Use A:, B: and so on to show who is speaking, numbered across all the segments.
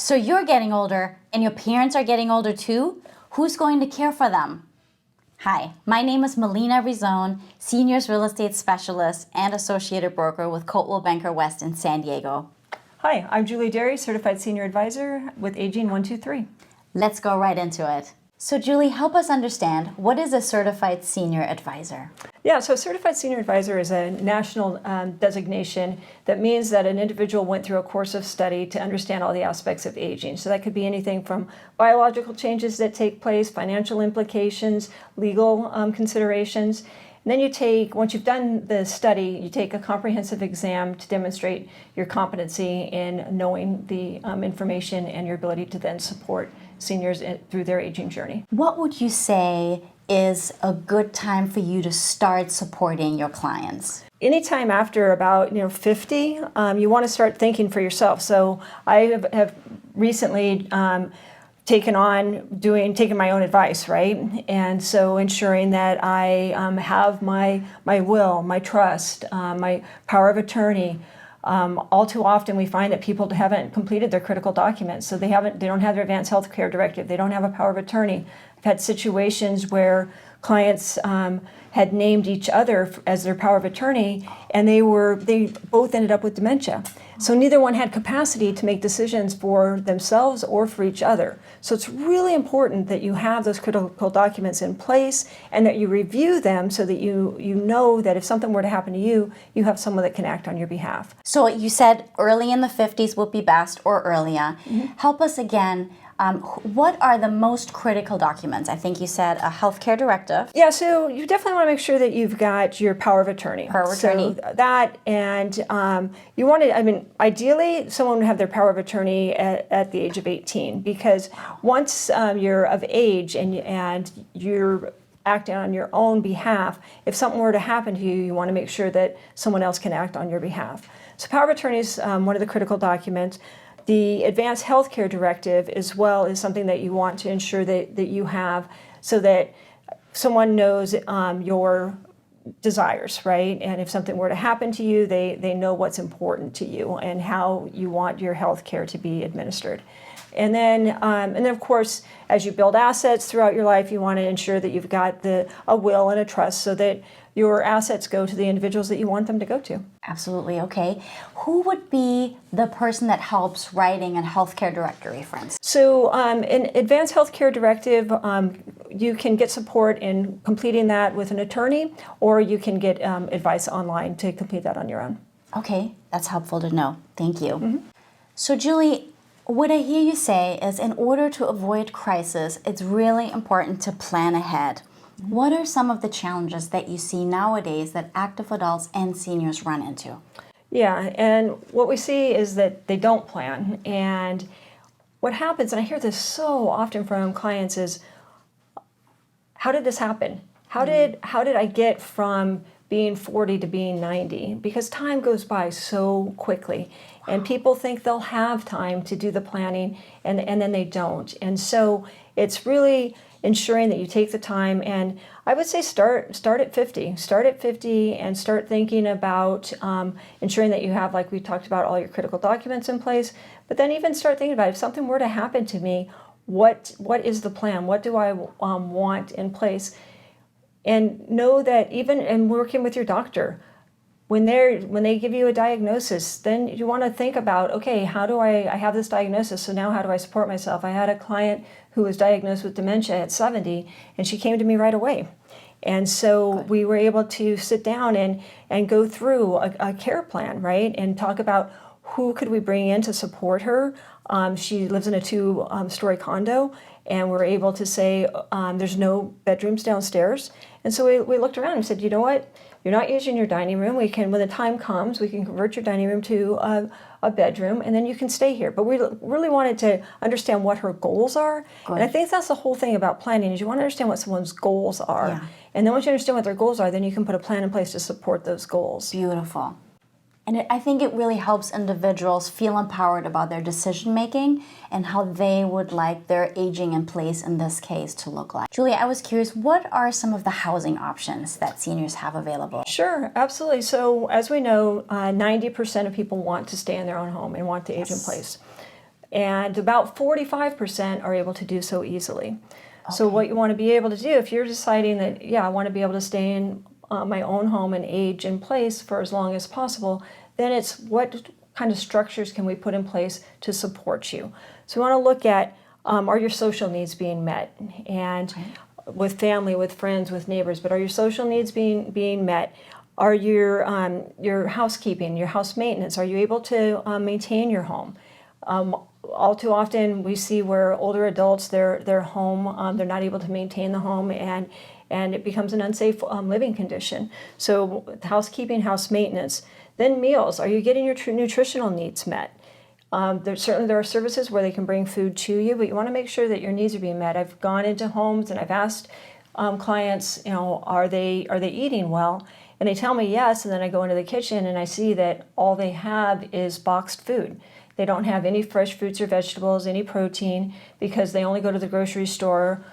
A: So you're getting older and your parents are getting older too? Who's going to care for them? Hi, my name is Melina Rizon, Seniors Real Estate Specialist and Associated Broker with Coldwell Banker West in San Diego.
B: Hi, I'm Julie Derry, Certified Senior Advisor with Aging 123.
A: Let's go right into it. So Julie, help us understand, what is a Certified Senior Advisor?
B: Yeah, so Certified Senior Advisor is a national designation that means that an individual went through a course of study to understand all the aspects of aging. So that could be anything from biological changes that take place, financial implications, legal considerations. And then you take, once you've done the study, you take a comprehensive exam to demonstrate your competency in knowing the information and your ability to then support seniors through their aging journey.
A: What would you say is a good time for you to start supporting your clients?
B: Anytime after about 50, you want to start thinking for yourself. So I have recently taken my own advice, right? And so ensuring that I have my will, my trust, my power of attorney. All too often we find that people haven't completed their critical documents. So they don't have their advanced health care directive. They don't have a power of attorney. I've had situations where clients had named each other as their power of attorney, and they both ended up with dementia. So neither one had capacity to make decisions for themselves or for each other. So it's really important that you have those critical documents in place and that you review them so that you know that if something were to happen to you, you have someone that can act on your behalf.
A: So you said early in the 50s would be best, or earlier. Mm-hmm. Help us again. What are the most critical documents? I think you said a healthcare directive.
B: Yeah, so you definitely want to make sure that you've got your power of attorney.
A: Power of attorney.
B: So that, and you want to, ideally, someone would have their power of attorney at the age of 18, because once you're of age and you're acting on your own behalf, if something were to happen to you, you want to make sure that someone else can act on your behalf. So power of attorney is one of the critical documents. The advanced health care directive as well is something that you want to ensure that you have so that someone knows your desires, right? And if something were to happen to you, they know what's important to you and how you want your health care to be administered. And then of course, as you build assets throughout your life, you want to ensure that you've got a will and a trust so that your assets go to the individuals that you want them to go to.
A: Absolutely, okay. Who would be the person that helps writing a healthcare directory, for instance?
B: So in Advanced Healthcare Directive, you can get support in completing that with an attorney, or you can get advice online to complete that on your own.
A: Okay, that's helpful to know. Thank you.
B: Mm-hmm.
A: So Julie, what I hear you say is in order to avoid crisis, it's really important to plan ahead. What are some of the challenges that you see nowadays that active adults and seniors run into?
B: Yeah, and what we see is that they don't plan. And what happens, and I hear this so often from clients, is how did this happen? How did I get from being 40 to being 90? Because time goes by so quickly. And people think they'll have time to do the planning, and then they don't. And so it's really ensuring that you take the time, and I would say start at 50. Start at 50 and start thinking about ensuring that you have, like we talked about, all your critical documents in place. But then even start thinking about if something were to happen to me, what is the plan? What do I want in place? And know that even in working with your doctor, when they give you a diagnosis, then you want to think about, okay, how do I have this diagnosis, so now how do I support myself? I had a client who was diagnosed with dementia at 70, and she came to me right away. And so we were able to sit down and go through a care plan, right? And talk about who could we bring in to support her. She lives in a 2-story condo, and we're able to say there's no bedrooms downstairs. And so we looked around and said, you know what? You're not using your dining room. When the time comes, we can convert your dining room to a bedroom, and then you can stay here. But we really wanted to understand what her goals are. Good. And I think that's the whole thing about planning, is you want to understand what someone's goals are. Yeah. And then once you understand what their goals are, then you can put a plan in place to support those goals.
A: Beautiful. And I think it really helps individuals feel empowered about their decision making and how they would like their aging in place in this case to look like. Julia, I was curious, what are some of the housing options that seniors have available?
B: Sure, absolutely. So as we know, 90% of people want to stay in their own home and want to age in place. and about 45% are able to do so easily. So what you want to be able to do, if you're deciding that, yeah, I want to be able to stay in my own home and age in place for as long as possible, then it's what kind of structures can we put in place to support you. So we want to look at, are your social needs being met? And with family, with friends, with neighbors, but are your social needs being met? Are your housekeeping, your house maintenance, are you able to maintain your home? All too often we see where older adults, their home, they're not able to maintain the home, and it becomes an unsafe living condition. So housekeeping, house maintenance. Then meals, are you getting your nutritional needs met? There are services where they can bring food to you, but you want to make sure that your needs are being met. I've gone into homes and I've asked clients, are they eating well? And they tell me yes, and then I go into the kitchen and I see that all they have is boxed food. They don't have any fresh fruits or vegetables, any protein, because they only go to the grocery store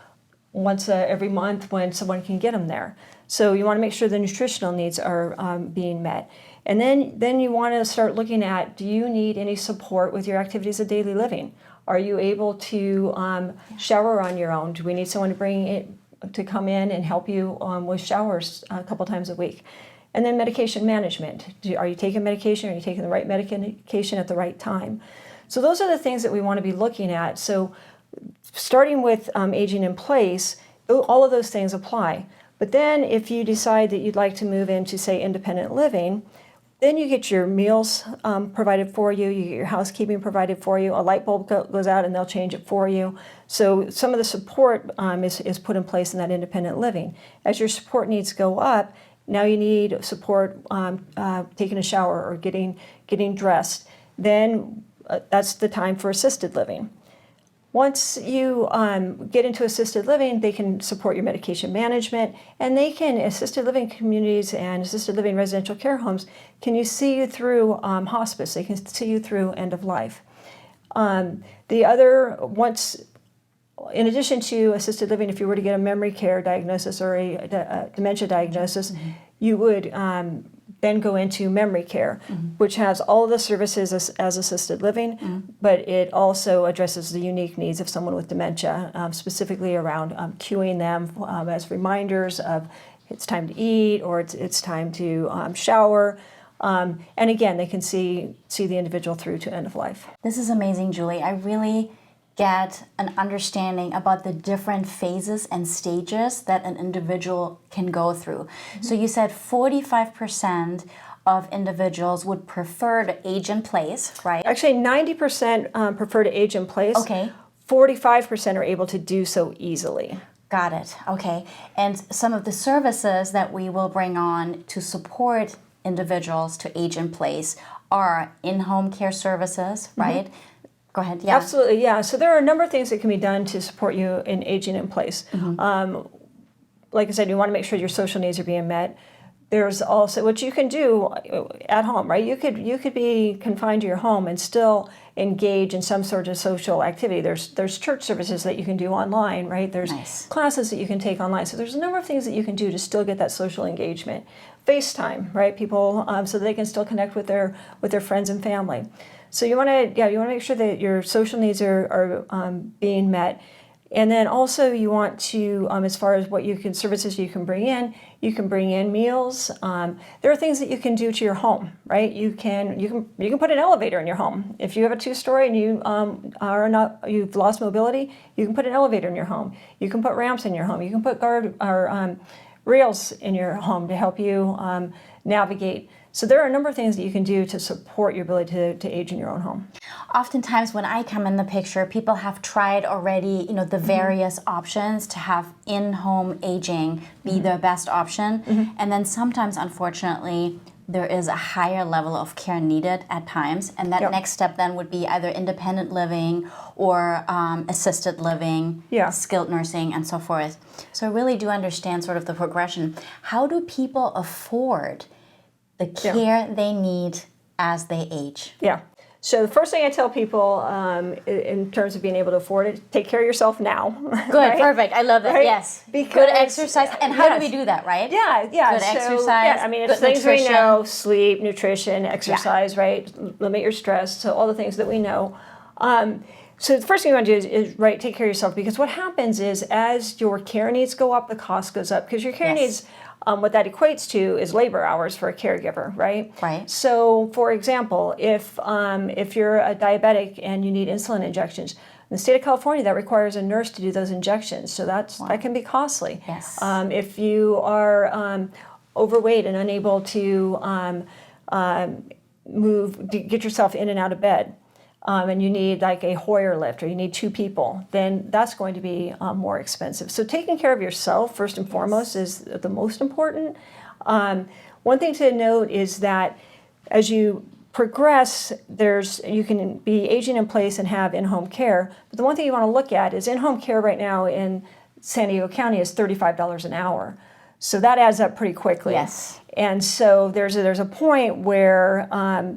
B: once every month when someone can get them there. So you want to make sure the nutritional needs are being met. And then you want to start looking at, do you need any support with your activities of daily living? Are you able to shower on your own? Do we need someone to come in and help you with showers a couple times a week? And then medication management. Are you taking medication? Are you taking the right medication at the right time? So those are the things that we want to be looking at. So starting with aging in place, all of those things apply. But then if you decide that you'd like to move into, say, independent living, then you get your meals provided for you, you get your housekeeping provided for you, a light bulb goes out and they'll change it for you. So some of the support is put in place in that independent living. As your support needs go up, now you need support taking a shower or getting dressed. Then that's the time for assisted living. Once you get into assisted living, they can support your medication management, and assisted living communities and assisted living residential care homes can see you through hospice. They can see you through end of life. In addition to assisted living, if you were to get a memory care diagnosis or a dementia diagnosis, you would then go into memory care, which has all of the services as assisted living, but it also addresses the unique needs of someone with dementia, specifically around cueing them as reminders of it's time to eat or it's time to shower. And again, they can see the individual through to end of life.
A: This is amazing, Julie. I really get an understanding about the different phases and stages that an individual can go through. So you said 45% of individuals would prefer to age in place, right?
B: Actually, 90% prefer to age in place.
A: Okay.
B: 45% are able to do so easily.
A: Got it. Okay. And some of the services that we will bring on to support individuals to age in place are in-home care services, right? Go ahead. Yeah.
B: Absolutely. Yeah. So there are a number of things that can be done to support you in aging in place. Like I said, you want to make sure your social needs are being met. There's also what you can do at home, right? You could be confined to your home and still engage in some sort of social activity. There's church services that you can do online, right? There's classes that you can take online. So there's a number of things that you can do to still get that social engagement. FaceTime, right? People so they can still connect with their friends and family. So you want to make sure that your social needs are being met, and then also you want to, as far as services you can bring in meals. There are things that you can do to your home, right? You can put an elevator in your home. If you have a 2-story and you've lost mobility, you can put an elevator in your home. You can put ramps in your home. You can put rails in your home to help you navigate. So there are a number of things that you can do to support your ability to age in your own home.
A: Oftentimes when I come in the picture, people have tried already, the various options to have in-home aging be the best option. And then sometimes, unfortunately, there is a higher level of care needed at times. And that next step then would be either independent living or assisted living, skilled nursing, and so forth. So I really do understand sort of the progression. How do people afford the care they need as they age?
B: Yeah. So the first thing I tell people in terms of being able to afford it, take care of yourself now.
A: Good, right? Perfect. I love that. Right? Yes.
B: Because,
A: good exercise. And how do we do that, right?
B: Yeah.
A: Good exercise.
B: Yeah, I mean, it's things nutrition. We know: sleep, nutrition, exercise, right? Limit your stress. So all the things that we know. So the first thing you want to do is right, take care of yourself, because what happens is as your care needs go up, the cost goes up, because your care needs, what that equates to is labor hours for a caregiver, right?
A: Right.
B: So, for example, if you're a diabetic and you need insulin injections, in the state of California, that requires a nurse to do those injections, so that can be costly.
A: Yes.
B: If you are overweight and unable to get yourself in and out of bed, and you need like a Hoyer lift, or you need 2 people, then that's going to be more expensive. So taking care of yourself first and foremost is the most important. One thing to note is that as you progress, you can be aging in place and have in-home care. But the one thing you want to look at is in-home care right now in San Diego County is $35 an hour. So that adds up pretty quickly.
A: Yes.
B: And so there's a point where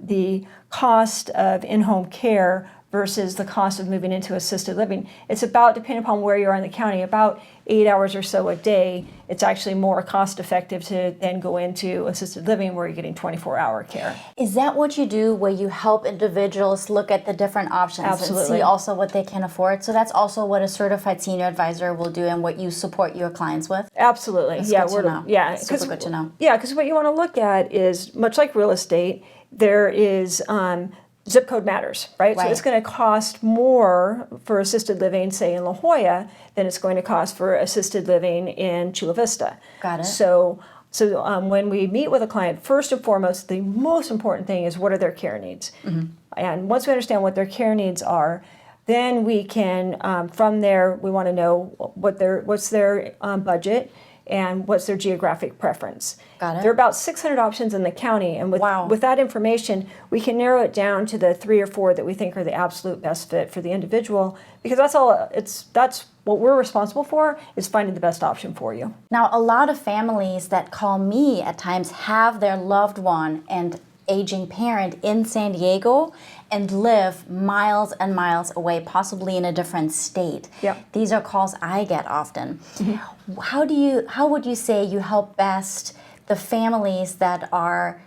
B: the cost of in-home care versus the cost of moving into assisted living, it's about, depending upon where you are in the county, about 8 hours or so a day. It's actually more cost effective to then go into assisted living where you're getting 24-hour care.
A: Is that what you do, where you help individuals look at the different options
B: Absolutely.
A: and see also what they can afford? So that's also what a certified senior advisor will do and what you support your clients with?
B: Absolutely.
A: That's
B: yeah,
A: good to know.
B: Yeah,
A: Super good to know.
B: Yeah, because what you want to look at is, much like real estate, there is zip code matters, right? So it's going to cost more for assisted living, say in La Jolla, than it's going to cost for assisted living in Chula Vista.
A: Got it.
B: So when we meet with a client, first and foremost, the most important thing is what are their care needs. Mm-hmm. And once we understand what their care needs are, then we can, from there, we want to know what's their budget and what's their geographic preference.
A: Got it.
B: There are about 600 options in the county, and with that information, we can narrow it down to the 3 or 4 that we think are the absolute best fit for the individual, because that's what we're responsible for, is finding the best option for you.
A: Now, a lot of families that call me at times have their loved one and aging parent in San Diego and live miles and miles away, possibly in a different state.
B: Yep.
A: These are calls I get often. Mm-hmm. How would you say you help best the families that are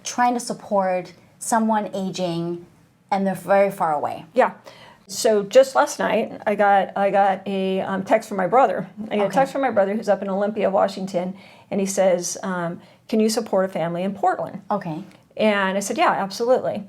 A: trying to support someone aging and they're very far away?
B: Yeah. So just last night, I got a text from my brother. I got a text from my brother who's up in Olympia, Washington, and he says, "Can you support a family in Portland?"
A: Okay.
B: And I said, "Yeah, absolutely."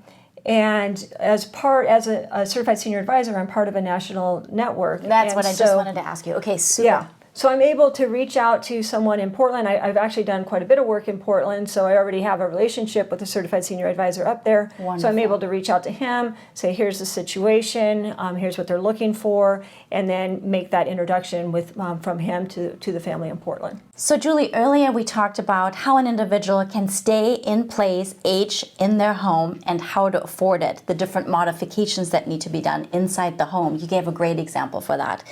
B: And as a certified senior advisor, I'm part of a national network.
A: That's what I just wanted to ask you. Okay, super.
B: Yeah. So I'm able to reach out to someone in Portland. I've actually done quite a bit of work in Portland, so I already have a relationship with a certified senior advisor up there.
A: Wonderful.
B: So I'm able to reach out to him, say, here's the situation, here's what they're looking for, and then make that introduction from him to the family in Portland.
A: So Julie, earlier we talked about how an individual can stay in place, age in their home, and how to afford it, the different modifications that need to be done inside the home. You gave a great example for that.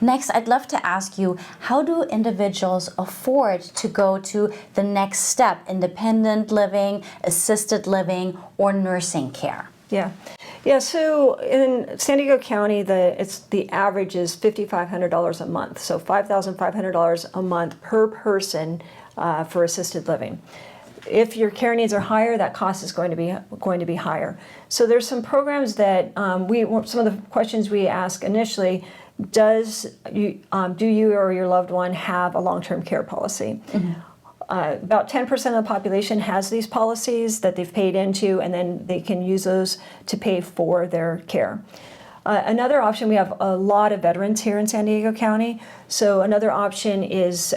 A: Next, I'd love to ask you, how do individuals afford to go to the next step, independent living, assisted living, or nursing care?
B: Yeah. So in San Diego County, the average is $5,500 a month. So $5,500 a month per person for assisted living. If your care needs are higher, that cost is going to be higher. So there's some programs that some of the questions we ask initially. Do you or your loved one have a long-term care policy? Mm-hmm. About 10% of the population has these policies that they've paid into, and then they can use those to pay for their care. Another option, we have a lot of veterans here in San Diego County. So another option is,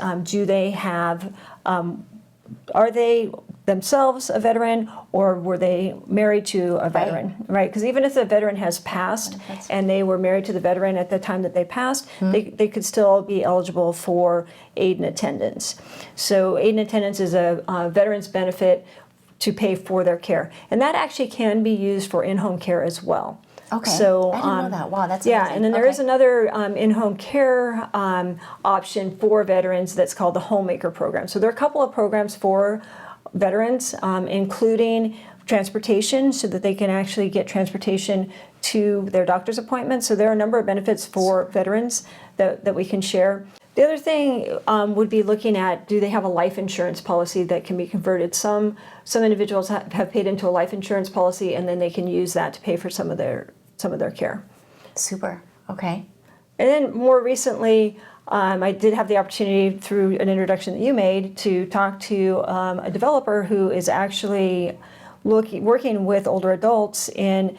B: are they themselves a veteran, or were they married to a veteran, right? Because even if the veteran has passed and they were married to the veteran at the time that they passed, they could still be eligible for aid and attendance. So aid and attendance is a veteran's benefit to pay for their care. And that actually can be used for in-home care as well.
A: Okay,
B: so,
A: I didn't know that. Wow, that's
B: yeah,
A: amazing.
B: And then there is another in-home care option for veterans that's called the Homemaker program. So there are a couple of programs for veterans, including transportation, so that they can actually get transportation to their doctor's appointments. So there are a number of benefits for veterans that we can share. The other thing would be looking at, do they have a life insurance policy that can be converted? Some individuals have paid into a life insurance policy, and then they can use that to pay for some of their care.
A: Super. Okay.
B: And then more recently, I did have the opportunity through an introduction that you made to talk to a developer who is actually working with older adults in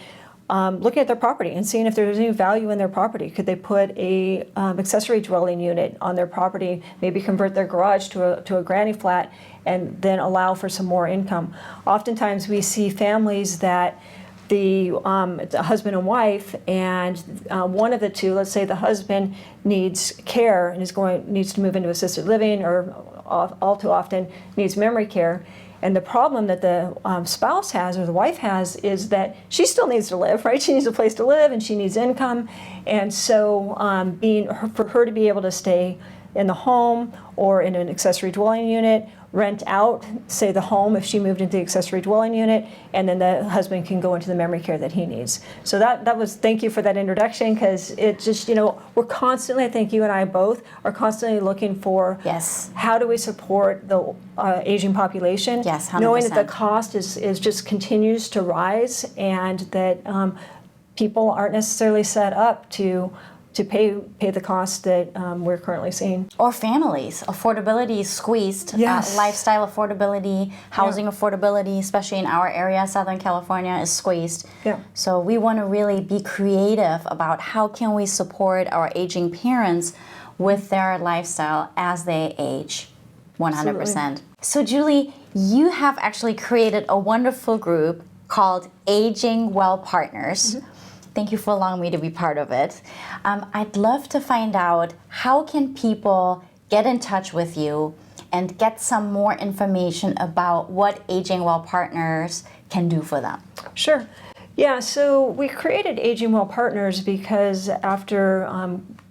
B: looking at their property and seeing if there's any value in their property. Could they put a accessory dwelling unit on their property, maybe convert their garage to a granny flat, and then allow for some more income. Oftentimes we see families that it's a husband and wife, and one of the two, let's say the husband needs care and needs to move into assisted living, or all too often needs memory care. And the problem that the spouse has, or the wife has, is that she still needs to live, right? She needs a place to live and she needs income. And so for her to be able to stay in the home or in an accessory dwelling unit, rent out, say, the home if she moved into the accessory dwelling unit, and then the husband can go into the memory care that he needs. So thank you for that introduction, because it just, we're constantly, I think you and I both are constantly looking for,
A: Yes,
B: how do we support the aging population?
A: Yes, 100%.
B: Knowing that the cost is just continues to rise, and that people aren't necessarily set up to pay the cost that we're currently seeing.
A: or families. Affordability is squeezed.
B: Yes.
A: Lifestyle affordability, housing affordability, especially in our area, Southern California, is squeezed.
B: Yeah.
A: So we want to really be creative about how can we support our aging parents with their lifestyle as they age. 100%.
B: Absolutely.
A: So Julie, you have actually created a wonderful group called Aging Well Partners.
B: Mm-hmm.
A: Thank you for allowing me to be part of it. I'd love to find out, how can people get in touch with you and get some more information about what Aging Well Partners can do for them?
B: Sure. Yeah, so we created Aging Well Partners because after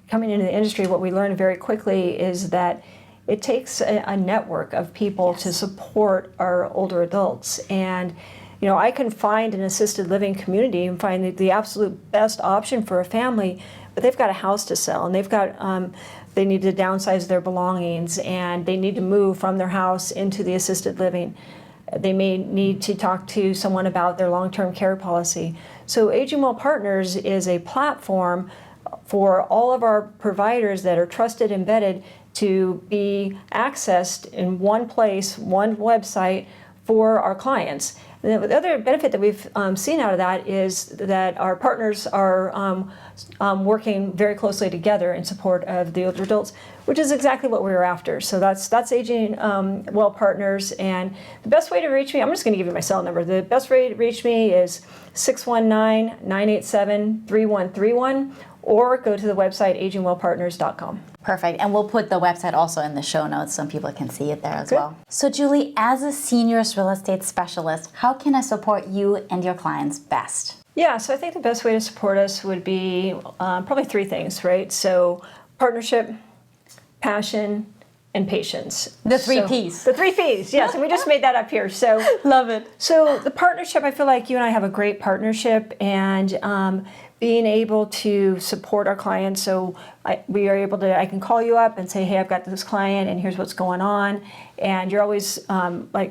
B: coming into the industry, what we learned very quickly is that it takes a network of people to support our older adults. And I can find an assisted living community and find the absolute best option for a family, but they've got a house to sell, and they need to downsize their belongings, and they need to move from their house into the assisted living. They may need to talk to someone about their long-term care policy. So Aging Well Partners is a platform for all of our providers that are trusted and vetted to be accessed in one place, one website for our clients. And the other benefit that we've seen out of that is that our partners are working very closely together in support of the older adults, which is exactly what we were after. So that's Aging Well Partners. And the best way to reach me, I'm just going to give you my cell number. The best way to reach me is 619-987-3131, or go to the website agingwellpartners.com.
A: Perfect. And we'll put the website also in the show notes so people can see it there as
B: Good.
A: well. So Julie, as a seniors real estate specialist, how can I support you and your clients best?
B: Yeah, so I think the best way to support us would be probably three things, right? So partnership, passion, and patience.
A: The three
B: So-
A: Ps.
B: The three Ps, yes, and we just made that up here. So
A: Love it.
B: So the partnership, I feel like you and I have a great partnership, and being able to support our clients. So I can call you up and say, hey, I've got this client and here's what's going on. And you're always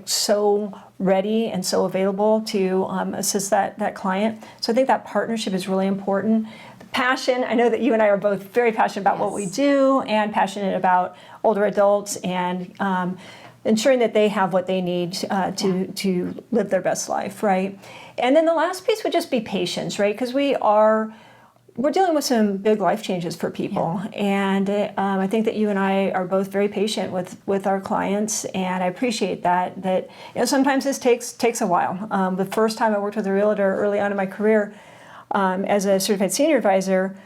B: so ready and so available to assist that client. So I think that partnership is really important. The passion, I know that you and I are both very passionate about what we do, and passionate about older adults, and ensuring that they have what they need to live their best life, right? And then the last piece would just be patience, right? Because we're dealing with some big life changes for people, and I think that you and I are both very patient with our clients, and I appreciate that. That sometimes this takes a while. The first time I worked with a realtor early on in my career, as a certified senior advisor,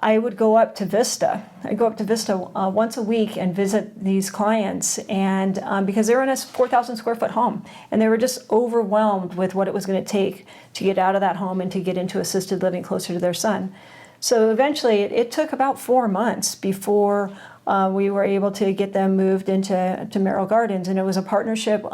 B: I would go up to Vista. I'd go up to Vista once a week and visit these clients, and because they were in a 4,000 square foot home, and they were just overwhelmed with what it was going to take to get out of that home and to get into assisted living closer to their son. So eventually, it took about 4 months before we were able to get them moved into Merrill Gardens, and it was a partnership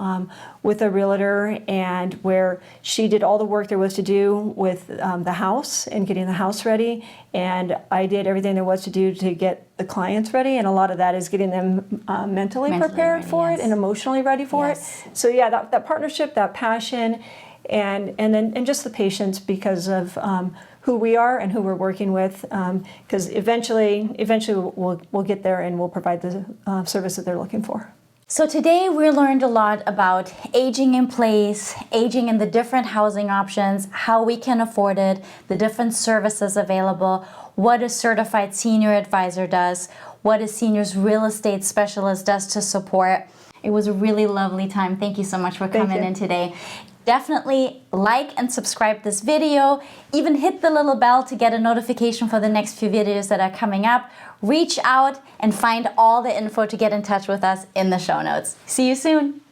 B: with a realtor, and where she did all the work there was to do with the house and getting the house ready, and I did everything there was to do to get the clients ready, and a lot of that is getting them mentally prepared
A: ready,
B: for
A: yes.
B: it and emotionally ready for
A: Yes.
B: it. So yeah, that partnership, that passion, and just the patience because of who we are and who we're working with, because eventually we'll get there and we'll provide the service that they're looking for.
A: So today we learned a lot about aging in place, aging in the different housing options, how we can afford it, the different services available, what a certified senior advisor does, what a seniors real estate specialist does to support. It was a really lovely time. Thank you so much for coming in today. Definitely like and subscribe this video. Even hit the little bell to get a notification for the next few videos that are coming up. Reach out and find all the info to get in touch with us in the show notes. See you soon.